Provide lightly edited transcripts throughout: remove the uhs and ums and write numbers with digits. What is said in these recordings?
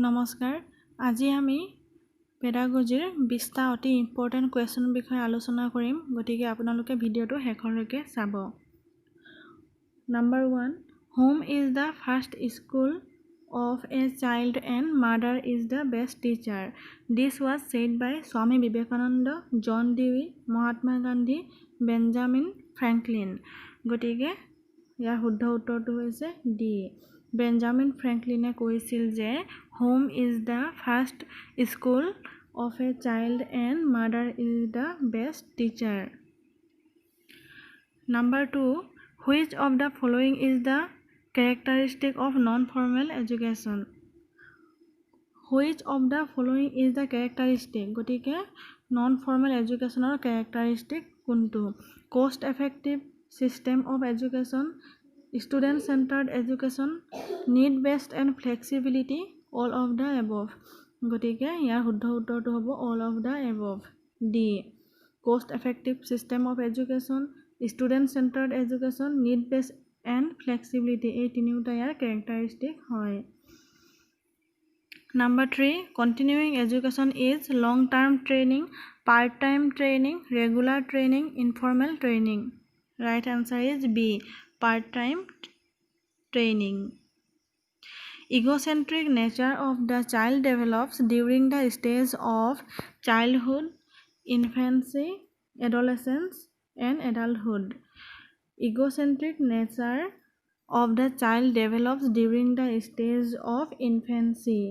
নমস্কাৰ আজি আমি পেডাগজিৰ 20টা অতি ইম্পৰ্টেন্ট কোৱেশ্চন বিষয়ে আলোচনা কৰিম গতিকে আপোনালোকে ভিডিওটো শেষলৈকে চাব Number 1 Home is the first school of a child and mother is the best teacher This was said by Swami Vivekananda John Dewey Mahatma Gandhi Benjamin Franklin গতিকে ইয়াৰ শুদ্ধ উত্তৰটো হৈছে ডি বেঞ্জামিন ফ্ৰেংকলিনে কৈছিল যে Home is the first school of a child and mother is the best teacher. Number 2. Which of the following is the characteristic of non-formal education? Which of the following is the characteristic? গতিকে non-formal educationৰ characteristic কোনটো? Cost-effective system of education, student-centered education, need-based and flexibility, all of the above. গতিকে ইয়াৰ শুদ্ধ উত্তৰটো হ'ব all of the above. D. Cost-effective system of education, student-centered education, need-based and flexibility. এই তিনিওটা ইয়াৰ characteristic হয়. Number 3. Continuing education is long-term training, part-time training, regular training, informal training. Right answer is B. Part-time training. Egocentric nature of the child develops during the stage of childhood, infancy, adolescence, and adulthood. Egocentric nature of the child develops during the stage of infancy.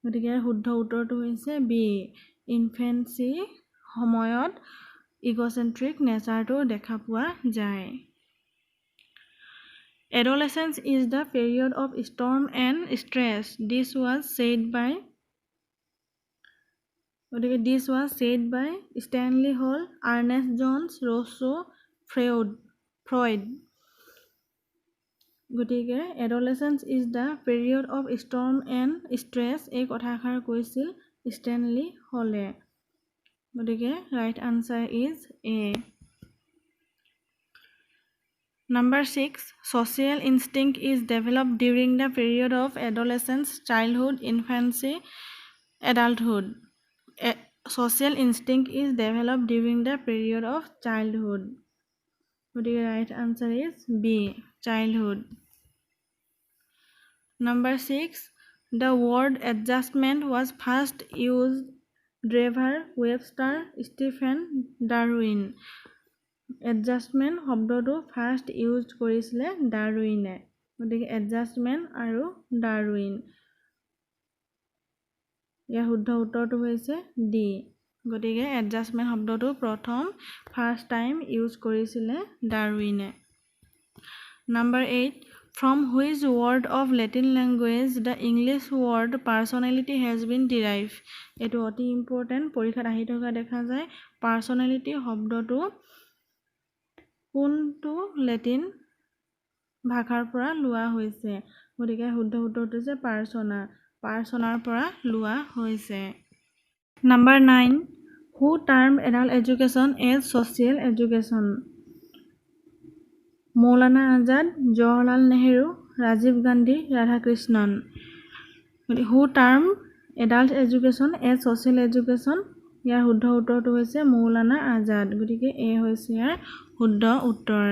গতিকে শুদ্ধ উত্তৰটো হৈছে B infancy সময়ত ইগোচেন্ট্ৰিক নেচাৰটো দেখা পোৱা যায় Adolescence is the period of storm and stress. This was said by Stanley Hall, Ernest Jones, Rousseau, Freud. গতিকে adolescence is the period of storm and stress এই কথাষাৰ কৈছিল Stanley Hall গতিকে right answer is A Number 6 social instinct is developed during the period of adolescence childhood infancy adulthood social instinct is developed during the period of childhood the right answer is B childhood Number 6 the word adjustment was first used Drever Webster Stephen Darwin adjustment শব্দটো first use কৰিছিলে ডাৰউইনে গতিকে adjustment আৰু Darwin ইয়াৰ শুদ্ধ উত্তৰটো হৈছে D গতিকে adjustment শব্দটো প্ৰথম ফাৰ্ষ্ট টাইম ইউজ কৰিছিলে ডাৰউইনে Number 8 From which word of Latin language the English word personality has been derived এটো অতি ইম্পৰ্টেন্ট পৰীক্ষাত আহি থকা দেখা যায় পাৰ্সোনালিটি শব্দটো কোনটো লেটিন ভাষাৰ পৰা লোৱা হৈছে গতিকে শুদ্ধ উত্তৰটো হৈছে পাৰ্সোনাৰ পৰা লোৱা হৈছে Number 9 Who termed adult education as social education Maulana Azad Jawaharlal Nehru Rajiv Gandhi Radhakrishnan Who termed adult education as social education ইয়াৰ শুদ্ধ উত্তৰটো হৈছে মৌলানা আজাদ গতিকে এ হৈছে ইয়াৰ শুদ্ধ উত্তৰ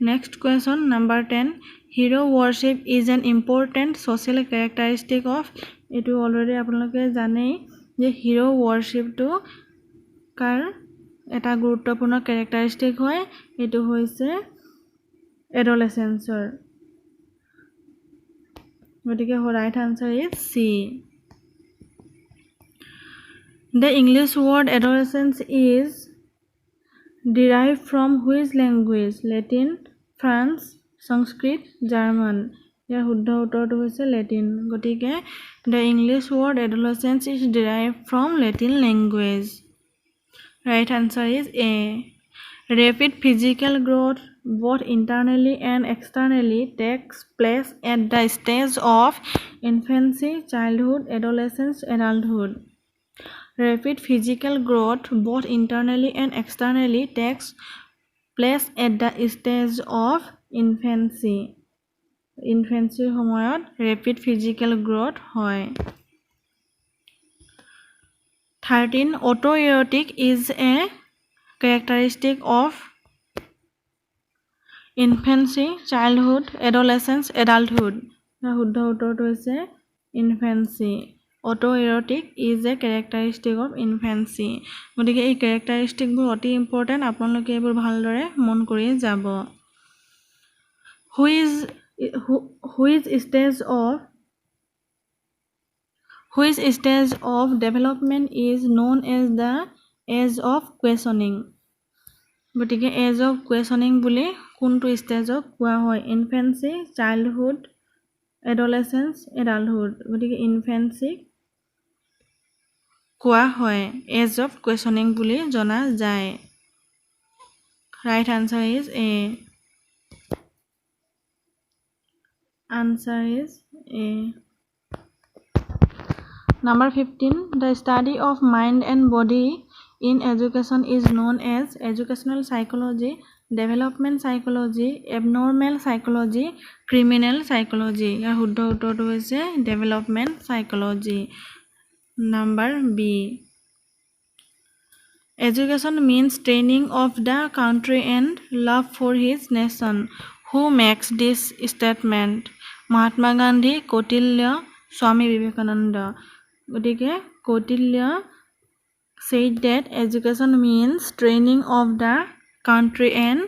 next question number 10 hero worship is an important social characteristic of এটো already আপোনালোকে জানে যে hero worship টো কাৰ এটা গুৰুত্বপূৰ্ণ characteristic হয় এটো হৈছে adolescence গতিকে right answer is C The English word adolescence is derived from which language? Latin, France, Sanskrit, German. ইয়াৰ শুদ্ধ উত্তৰটো হৈছে Latin. গতিকে the English word adolescence is derived from Latin language. Right answer is A. Rapid physical growth both internally and externally takes place at the stage of infancy, childhood, adolescence, adulthood. Rapid physical growth both internally and externally takes place at the stage of infancy সময়ত rapid physical growth হয় 13. Autoerotic is a characteristic of infancy, childhood, adolescence, adulthood. শুদ্ধ উত্তৰটো হৈছে infancy. Autoerotic is a characteristic of infancy. গতিকে এই characteristicবোৰ অতি important, আপোনালোকে এইবোৰ ভালদৰে মন কৰি যাব. Which stage of development is known as the age of questioning? গতিকে age of questioning বুলি কোনটো ষ্টেজক কোৱা হয়? Infancy, childhood, adolescence, adulthood. গতিকে ইনফেন্সি কোৱা হয় age of questioning বুলি জনা যায়. Right answer is A. Answer is A. Number 15. The study of mind and body in education is known as educational psychology, development psychology, abnormal psychology, criminal psychology. ইয়াৰ শুদ্ধ উত্তৰটো হৈছে development psychology. Number B. Education means training of the country and love for his nation. Who makes this statement? Mahatma Gandhi, Kautilya, Swami Vivekananda. গতিকে Kautilya said that education means training of the country and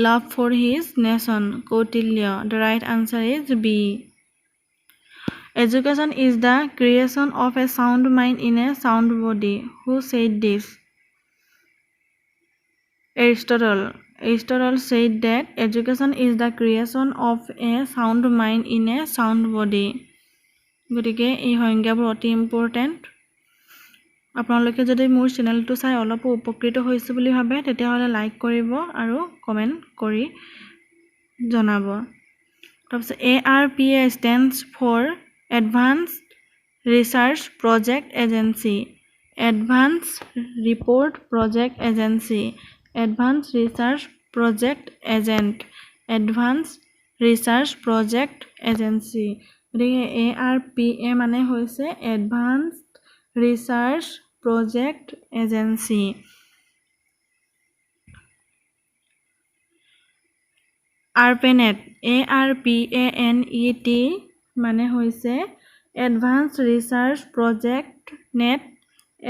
love for his nation. Kautilya. The right answer is B. Education is the creation of a sound mind in a sound body. Who said this? Aristotle. Aristotle said that education is the creation of a sound mind in a sound body. গতিকে এই সংজ্ঞাবোৰ অতি important. আপোনালোকে যদি মোৰ চেনেলটো চাই অলপ উপকৃত হৈছে বুলি ভাবে তেতিয়াহ'লে লাইক কৰিব আৰু কমেণ্ট কৰি জনাব. তাৰপিছত ARPA stands for Advanced Research Project Agency. Advanced Report Project Agency. Advanced Research Project Agent. Advanced Research Project Agency. গতিকে ARPA মানে হৈছে Advanced Research Project Agency. ARPANET. ARPANET মানে হৈছে Advanced Research Project Net,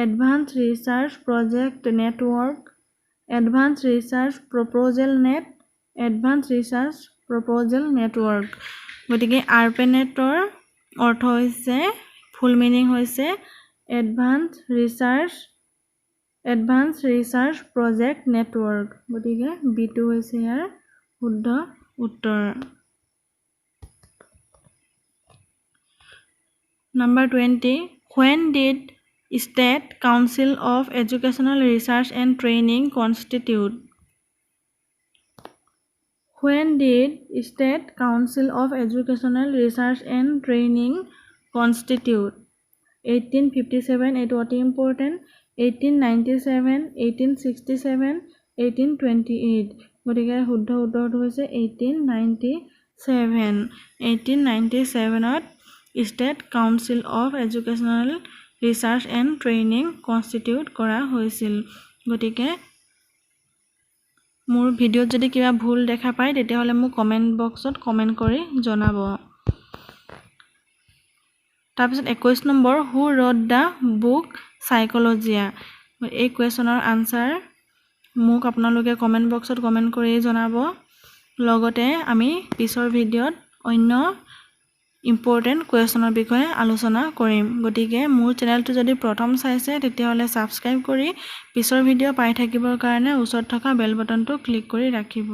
Advanced Research Project Network, Advanced Research Proposal Net, Advanced Research Proposal Network. গতিকে ARPANETৰ অৰ্থ হৈছে full meaning হৈছে Advanced Research Project Network. গতিকে B2 হৈছে ইয়াৰ শুদ্ধ উত্তৰ. Number 20. When did State Council of Educational Research and Training constitute? When did State Council of Educational Research and Training constitute? 1857, it was important. 1897, 1867, 1828. গতিকে শুদ্ধ উত্তৰটো হৈছে 1897. 1897ত State Council of Educational Research and Training constitute কৰা হৈছিল. গতিকে মোৰ ভিডিঅ'ত যদি কিবা ভুল দেখা পায় তেতিয়াহ'লে মোক কমেণ্ট বক্সত কমেণ্ট কৰি জনাব. তাৰপিছত 21 number, Who wrote the book Psychologia? এই কুৱেশ্যনৰ আনসাৰ মোক আপোনালোকে কমেণ্ট বক্সত কমেণ্ট কৰি জনাব. লগতে আমি পিছৰ ভিডিঅ'ত অন্য ইম্পৰ্টেণ্ট কুৱেশ্যনৰ বিষয়ে আলোচনা কৰিম. গতিকে মোৰ চেনেলটো যদি প্ৰথম চাইছে তেতিয়াহ'লে ছাবস্ক্ৰাইব কৰি পিছৰ ভিডিঅ' পাই থাকিবৰ কাৰণে ওচৰত থকা বেল বটনটো ক্লিক কৰি ৰাখিব.